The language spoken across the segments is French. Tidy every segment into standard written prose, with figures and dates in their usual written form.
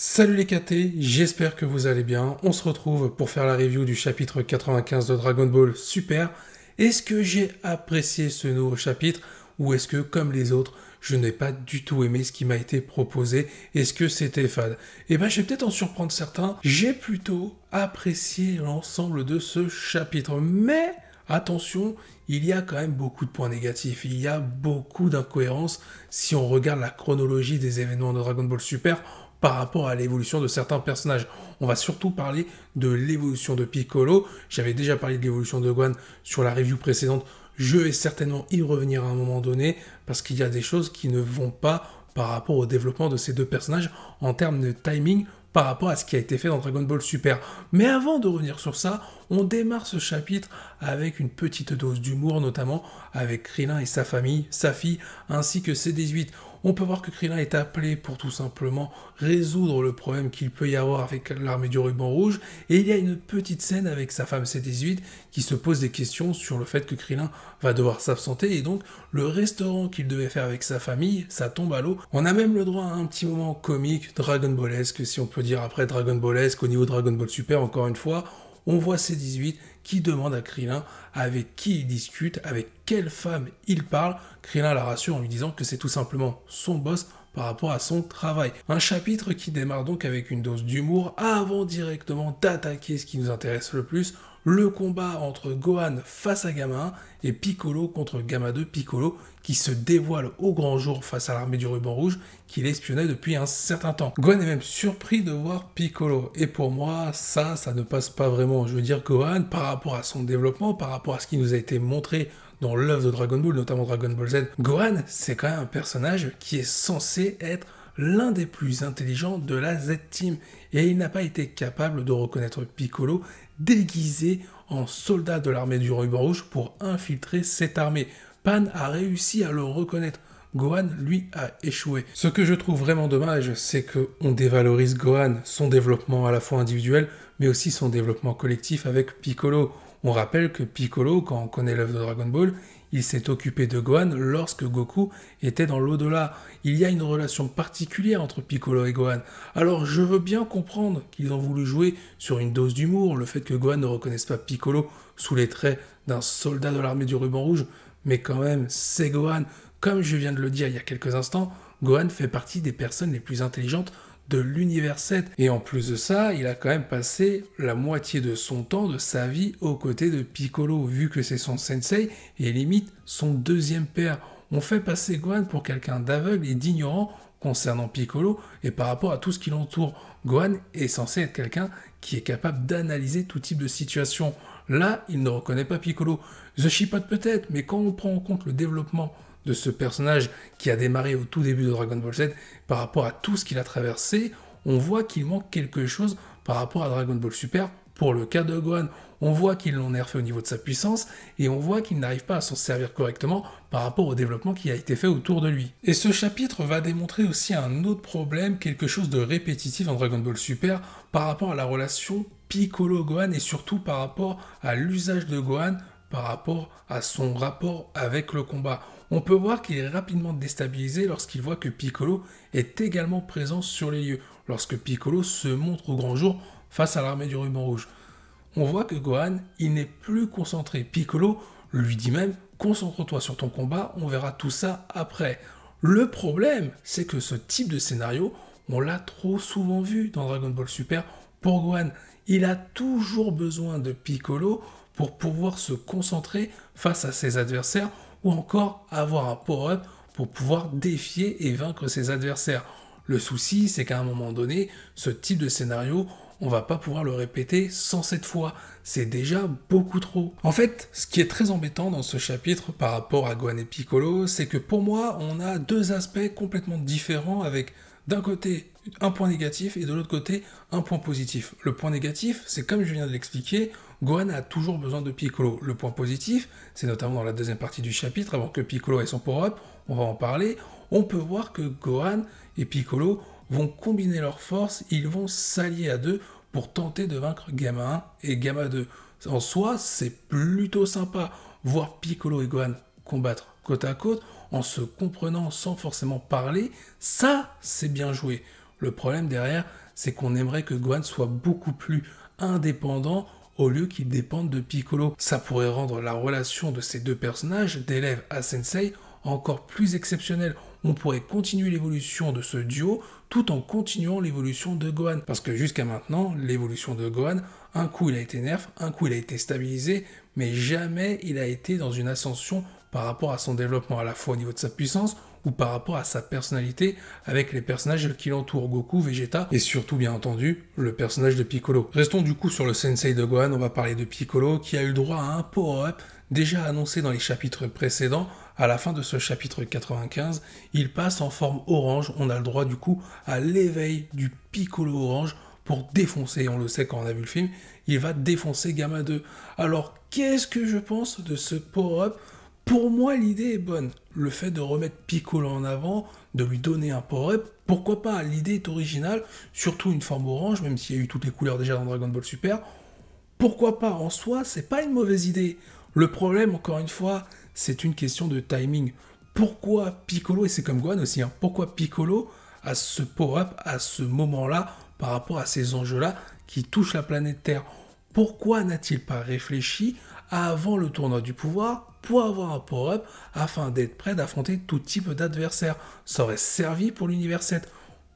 Salut les KT, j'espère que vous allez bien. On se retrouve pour faire la review du chapitre 95 de Dragon Ball Super. Est-ce que j'ai apprécié ce nouveau chapitre ou est-ce que, comme les autres, je n'ai pas du tout aimé ce qui m'a été proposé? Est-ce que c'était fade? Eh ben, je vais peut-être en surprendre certains. J'ai plutôt apprécié l'ensemble de ce chapitre, mais attention, il y a quand même beaucoup de points négatifs, il y a beaucoup d'incohérences si on regarde la chronologie des événements de Dragon Ball Super par rapport à l'évolution de certains personnages. On va surtout parler de l'évolution de Piccolo. J'avais déjà parlé de l'évolution de Gohan sur la review précédente. Je vais certainement y revenir à un moment donné parce qu'il y a des choses qui ne vont pas par rapport au développement de ces deux personnages en termes de timing par rapport à ce qui a été fait dans Dragon Ball Super. Mais avant de revenir sur ça, on démarre ce chapitre avec une petite dose d'humour, notamment avec Krillin et sa famille, sa fille, ainsi que C18. On peut voir que Krillin est appelé pour tout simplement résoudre le problème qu'il peut y avoir avec l'armée du ruban rouge, et il y a une petite scène avec sa femme C18 qui se pose des questions sur le fait que Krillin va devoir s'absenter, et donc le restaurant qu'il devait faire avec sa famille, ça tombe à l'eau. On a même le droit à un petit moment comique, Dragon Ballesque, si on peut dire après Dragon Ballesque, au niveau Dragon Ball Super, encore une fois, on voit C18 qui demande à Krillin avec qui il discute, avec quelle femme il parle. Krillin la rassure en lui disant que c'est tout simplement son boss par rapport à son travail. Un chapitre qui démarre donc avec une dose d'humour avant directement d'attaquer ce qui nous intéresse le plus, le combat entre Gohan face à Gamma 1 et Piccolo contre Gamma 2, Piccolo qui se dévoile au grand jour face à l'armée du ruban rouge qu'il espionnait depuis un certain temps. Gohan est même surpris de voir Piccolo, et pour moi ça ne passe pas vraiment. Je veux dire, Gohan, par rapport à son développement, par rapport à ce qui nous a été montré dans l'œuvre de Dragon Ball, notamment Dragon Ball Z, Gohan, c'est quand même un personnage qui est censé être l'un des plus intelligents de la Z-Team, et il n'a pas été capable de reconnaître Piccolo déguisé en soldat de l'armée du ruban rouge pour infiltrer cette armée. Pan a réussi à le reconnaître. Gohan, lui, a échoué. Ce que je trouve vraiment dommage, c'est qu'on dévalorise Gohan, son développement à la fois individuel, mais aussi son développement collectif avec Piccolo. On rappelle que Piccolo, quand on connaît l'œuvre de Dragon Ball, il s'est occupé de Gohan lorsque Goku était dans l'au-delà. Il y a une relation particulière entre Piccolo et Gohan. Alors je veux bien comprendre qu'ils ont voulu jouer sur une dose d'humour, le fait que Gohan ne reconnaisse pas Piccolo sous les traits d'un soldat de l'armée du ruban rouge, mais quand même, c'est Gohan. Comme je viens de le dire il y a quelques instants, Gohan fait partie des personnes les plus intelligentes de l'univers 7. Et en plus de ça, il a quand même passé la moitié de son temps, de sa vie, aux côtés de Piccolo, vu que c'est son sensei et limite son deuxième père. On fait passer Gohan pour quelqu'un d'aveugle et d'ignorant concernant Piccolo et par rapport à tout ce qui l'entoure. Gohan est censé être quelqu'un qui est capable d'analyser tout type de situation. Là, il ne reconnaît pas Piccolo. The Chipote peut-être, mais quand on prend en compte le développement de ce personnage qui a démarré au tout début de Dragon Ball Z, par rapport à tout ce qu'il a traversé, on voit qu'il manque quelque chose par rapport à Dragon Ball Super pour le cas de Gohan. On voit qu'ils l'ont nerfé au niveau de sa puissance, et on voit qu'il n'arrive pas à s'en servir correctement par rapport au développement qui a été fait autour de lui. Et ce chapitre va démontrer aussi un autre problème, quelque chose de répétitif dans Dragon Ball Super, par rapport à la relation Piccolo-Gohan, et surtout par rapport à l'usage de Gohan, par rapport à son rapport avec le combat. On peut voir qu'il est rapidement déstabilisé lorsqu'il voit que Piccolo est également présent sur les lieux, lorsque Piccolo se montre au grand jour face à l'armée du ruban rouge. On voit que Gohan, il n'est plus concentré. Piccolo lui dit même « Concentre-toi sur ton combat, on verra tout ça après ». Le problème, c'est que ce type de scénario, on l'a trop souvent vu dans Dragon Ball Super pour Gohan. Il a toujours besoin de Piccolo pour pouvoir se concentrer face à ses adversaires ou encore avoir un power-up pour pouvoir défier et vaincre ses adversaires. Le souci, c'est qu'à un moment donné, ce type de scénario, on va pas pouvoir le répéter 107 fois. C'est déjà beaucoup trop. En fait, ce qui est très embêtant dans ce chapitre par rapport à Gohan et Piccolo, c'est que pour moi, on a deux aspects complètement différents avec d'un côté un point négatif et de l'autre côté un point positif. Le point négatif, c'est comme je viens de l'expliquer, Gohan a toujours besoin de Piccolo. Le point positif, c'est notamment dans la deuxième partie du chapitre, avant que Piccolo ait son power-up, on va en parler, on peut voir que Gohan et Piccolo vont combiner leurs forces, ils vont s'allier à deux pour tenter de vaincre Gamma 1 et Gamma 2. En soi, c'est plutôt sympa, voir Piccolo et Gohan combattre côte à côte, en se comprenant sans forcément parler, ça, c'est bien joué. Le problème derrière, c'est qu'on aimerait que Gohan soit beaucoup plus indépendant au lieu qu'il dépende de Piccolo. Ça pourrait rendre la relation de ces deux personnages, d'élève à sensei, encore plus exceptionnelle. On pourrait continuer l'évolution de ce duo tout en continuant l'évolution de Gohan. Parce que jusqu'à maintenant, l'évolution de Gohan, un coup il a été nerf, un coup il a été stabilisé, mais jamais il a été dans une ascension par rapport à son développement, à la fois au niveau de sa puissance ou par rapport à sa personnalité avec les personnages qui l'entourent, Goku, Vegeta et surtout bien entendu le personnage de Piccolo. Restons du coup sur le sensei de Gohan, on va parler de Piccolo qui a eu le droit à un power-up déjà annoncé dans les chapitres précédents. À la fin de ce chapitre 95, il passe en forme orange, on a le droit du coup à l'éveil du Piccolo orange pour défoncer, on le sait quand on a vu le film, il va défoncer Gamma 2. Alors qu'est-ce que je pense de ce power-up? Pour moi, l'idée est bonne. Le fait de remettre Piccolo en avant, de lui donner un power-up, pourquoi pas? L'idée est originale, surtout une forme orange, même s'il y a eu toutes les couleurs déjà dans Dragon Ball Super. Pourquoi pas? En soi, c'est pas une mauvaise idée. Le problème, encore une fois, c'est une question de timing. Pourquoi Piccolo, et c'est comme Gohan aussi, pourquoi Piccolo a ce power-up à ce moment-là par rapport à ces enjeux-là qui touchent la planète Terre? Pourquoi n'a-t-il pas réfléchi avant le tournoi du pouvoir pour avoir un power-up afin d'être prêt d'affronter tout type d'adversaire? Ça aurait servi pour l'univers 7.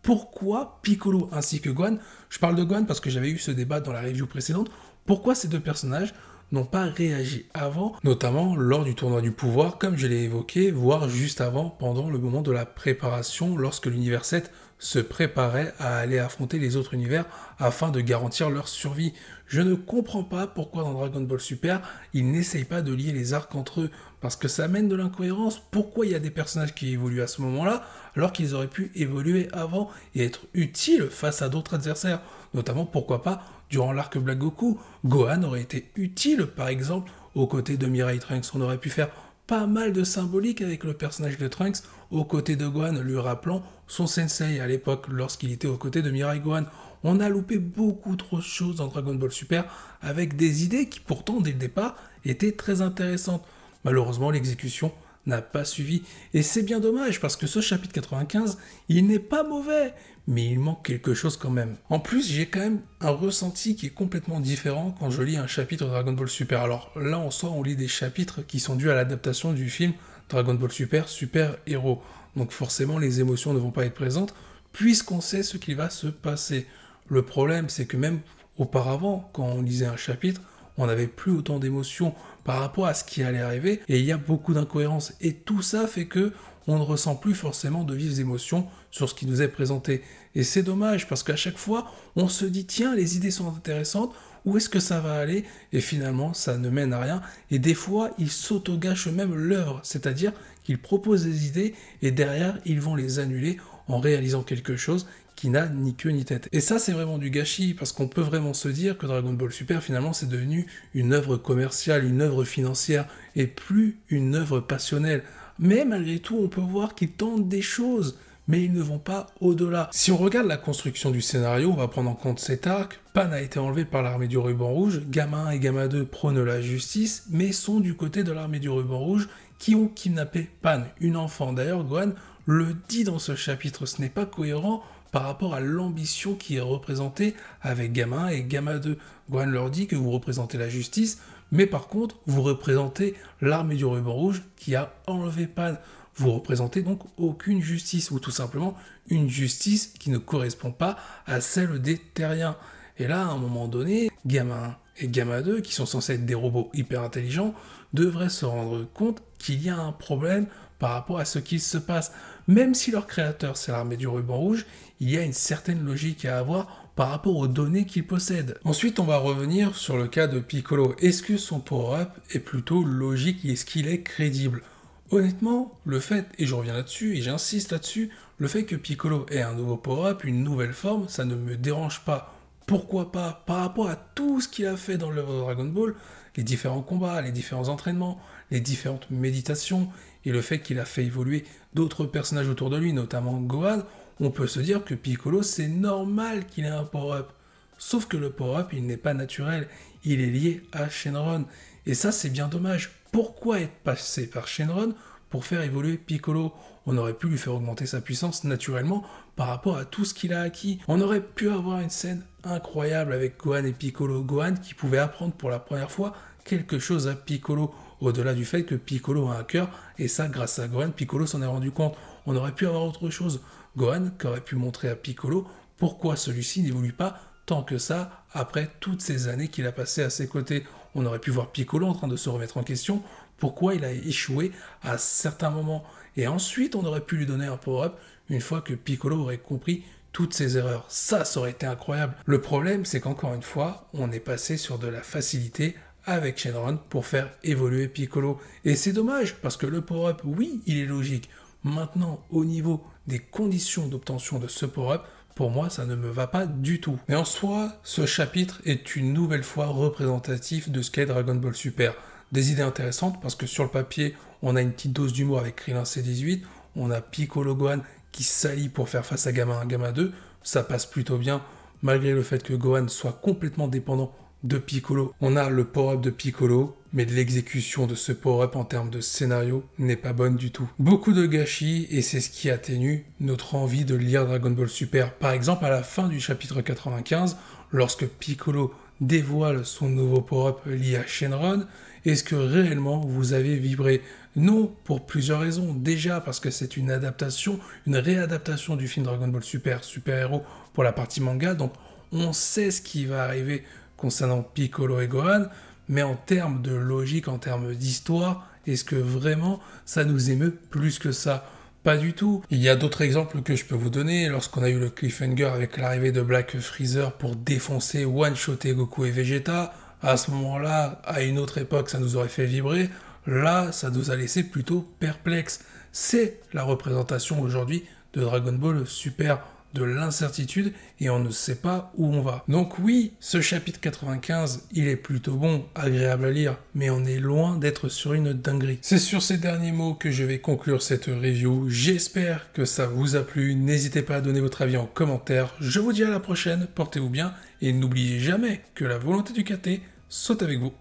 Pourquoi Piccolo ainsi que Gohan? Je parle de Gohan parce que j'avais eu ce débat dans la review précédente. Pourquoi ces deux personnages n'ont pas réagi avant, notamment lors du tournoi du pouvoir, comme je l'ai évoqué, voire juste avant, pendant le moment de la préparation, lorsque l'univers 7 se préparait à aller affronter les autres univers afin de garantir leur survie. Je ne comprends pas pourquoi dans Dragon Ball Super, ils n'essayent pas de lier les arcs entre eux, parce que ça mène de l'incohérence. Pourquoi il y a des personnages qui évoluent à ce moment-là, alors qu'ils auraient pu évoluer avant et être utiles face à d'autres adversaires? Notamment, pourquoi pas, durant l'arc Black Goku, Gohan aurait été utile, par exemple, aux côtés de Mirai Trunks. On aurait pu faire pas mal de symbolique avec le personnage de Trunks, aux côtés de Gohan, lui rappelant son sensei à l'époque, lorsqu'il était aux côtés de Mirai Gohan. On a loupé beaucoup trop de choses dans Dragon Ball Super, avec des idées qui pourtant, dès le départ, étaient très intéressantes. Malheureusement, l'exécution n'a pas suivi, et c'est bien dommage, parce que ce chapitre 95, il n'est pas mauvais, mais il manque quelque chose quand même. En plus, j'ai quand même un ressenti qui est complètement différent quand je lis un chapitre de Dragon Ball Super. Alors là, en soi, on lit des chapitres qui sont dus à l'adaptation du film Dragon Ball Super, Super Héros. Donc forcément, les émotions ne vont pas être présentes, puisqu'on sait ce qui va se passer. Le problème, c'est que même auparavant, quand on lisait un chapitre, on n'avait plus autant d'émotions par rapport à ce qui allait arriver, et il y a beaucoup d'incohérences. Et tout ça fait que on ne ressent plus forcément de vives émotions sur ce qui nous est présenté. Et c'est dommage, parce qu'à chaque fois, on se dit, tiens, les idées sont intéressantes, où est-ce que ça va aller? Et finalement, ça ne mène à rien. Et des fois, ils s'auto-gâchent même l'œuvre, c'est-à-dire qu'ils proposent des idées, et derrière, ils vont les annuler en réalisant quelque chose qui n'a ni queue ni tête. Et ça, c'est vraiment du gâchis, parce qu'on peut vraiment se dire que Dragon Ball Super, finalement, c'est devenu une œuvre commerciale, une œuvre financière, et plus une œuvre passionnelle. Mais malgré tout, on peut voir qu'ils tentent des choses, mais ils ne vont pas au-delà. Si on regarde la construction du scénario, on va prendre en compte cet arc. Pan a été enlevé par l'armée du ruban rouge, Gamma 1 et Gamma 2 prônent la justice, mais sont du côté de l'armée du ruban rouge qui ont kidnappé Pan, une enfant. D'ailleurs, Gohan le dit dans ce chapitre, ce n'est pas cohérent par rapport à l'ambition qui est représentée avec Gamma 1 et Gamma 2. Gohan leur dit que vous représentez la justice, mais par contre, vous représentez l'armée du ruban rouge qui a enlevé Pan. Vous représentez donc aucune justice, ou tout simplement une justice qui ne correspond pas à celle des terriens. Et là, à un moment donné, Gamma 1 et Gamma 2, qui sont censés être des robots hyper intelligents, devraient se rendre compte qu'il y a un problème par rapport à ce qui se passe. Même si leur créateur, c'est l'armée du ruban rouge, il y a une certaine logique à avoir par rapport aux données qu'ils possèdent. Ensuite, on va revenir sur le cas de Piccolo. Est-ce que son power-up est plutôt logique et est-ce qu'il est crédible? Honnêtement, le fait, et je reviens là-dessus, et j'insiste là-dessus, le fait que Piccolo ait un nouveau power-up, une nouvelle forme, ça ne me dérange pas. Pourquoi pas? Par rapport à tout ce qu'il a fait dans l'œuvre de Dragon Ball, les différents combats, les différents entraînements, les différentes méditations, et le fait qu'il a fait évoluer d'autres personnages autour de lui, notamment Gohan, on peut se dire que Piccolo, c'est normal qu'il ait un power-up. Sauf que le power-up, il n'est pas naturel, il est lié à Shenron. Et ça, c'est bien dommage. Pourquoi être passé par Shenron pour faire évoluer Piccolo. On aurait pu lui faire augmenter sa puissance naturellement par rapport à tout ce qu'il a acquis. On aurait pu avoir une scène incroyable avec Gohan et Piccolo. Gohan qui pouvait apprendre pour la première fois quelque chose à Piccolo, au-delà du fait que Piccolo a un cœur, et ça, grâce à Gohan, Piccolo s'en est rendu compte. On aurait pu avoir autre chose. Gohan qui aurait pu montrer à Piccolo pourquoi celui-ci n'évolue pas tant que ça, après toutes ces années qu'il a passées à ses côtés. On aurait pu voir Piccolo en train de se remettre en question, pourquoi il a échoué à certains moments. Et ensuite, on aurait pu lui donner un power-up une fois que Piccolo aurait compris toutes ses erreurs. Ça aurait été incroyable. Le problème, c'est qu'encore une fois, on est passé sur de la facilité avec Shenron pour faire évoluer Piccolo. Et c'est dommage, parce que le power-up, oui, il est logique. Maintenant, au niveau des conditions d'obtention de ce power-up, pour moi, ça ne me va pas du tout. Mais en soi, ce chapitre est une nouvelle fois représentatif de ce qu'est Dragon Ball Super. Des idées intéressantes, parce que sur le papier, on a une petite dose d'humour avec Krillin C18, on a Piccolo Gohan qui s'allie pour faire face à Gamma 1, Gamma 2, ça passe plutôt bien, malgré le fait que Gohan soit complètement dépendant de Piccolo. On a le power-up de Piccolo, mais l'exécution de ce power-up en termes de scénario n'est pas bonne du tout. Beaucoup de gâchis, et c'est ce qui atténue notre envie de lire Dragon Ball Super. Par exemple, à la fin du chapitre 95, lorsque Piccolo dévoile son nouveau power-up lié à Shenron, est-ce que réellement vous avez vibré? Non, pour plusieurs raisons. Déjà parce que c'est une adaptation, une réadaptation du film Dragon Ball Super, Super Héros pour la partie manga, donc on sait ce qui va arriver concernant Piccolo et Gohan, mais en termes de logique, en termes d'histoire, est-ce que vraiment ça nous émeut plus que ça? Pas du tout. Il y a d'autres exemples que je peux vous donner. Lorsqu'on a eu le cliffhanger avec l'arrivée de Black Freezer pour défoncer, one-shotter Goku et Vegeta, à ce moment-là, à une autre époque, ça nous aurait fait vibrer. Là, ça nous a laissé plutôt perplexes. C'est la représentation aujourd'hui de Dragon Ball Super, de l'incertitude, et on ne sait pas où on va. Donc oui, ce chapitre 95, il est plutôt bon, agréable à lire, mais on est loin d'être sur une dinguerie. C'est sur ces derniers mots que je vais conclure cette review. J'espère que ça vous a plu. N'hésitez pas à donner votre avis en commentaire. Je vous dis à la prochaine, portez-vous bien, et n'oubliez jamais que la volonté du KT soit avec vous.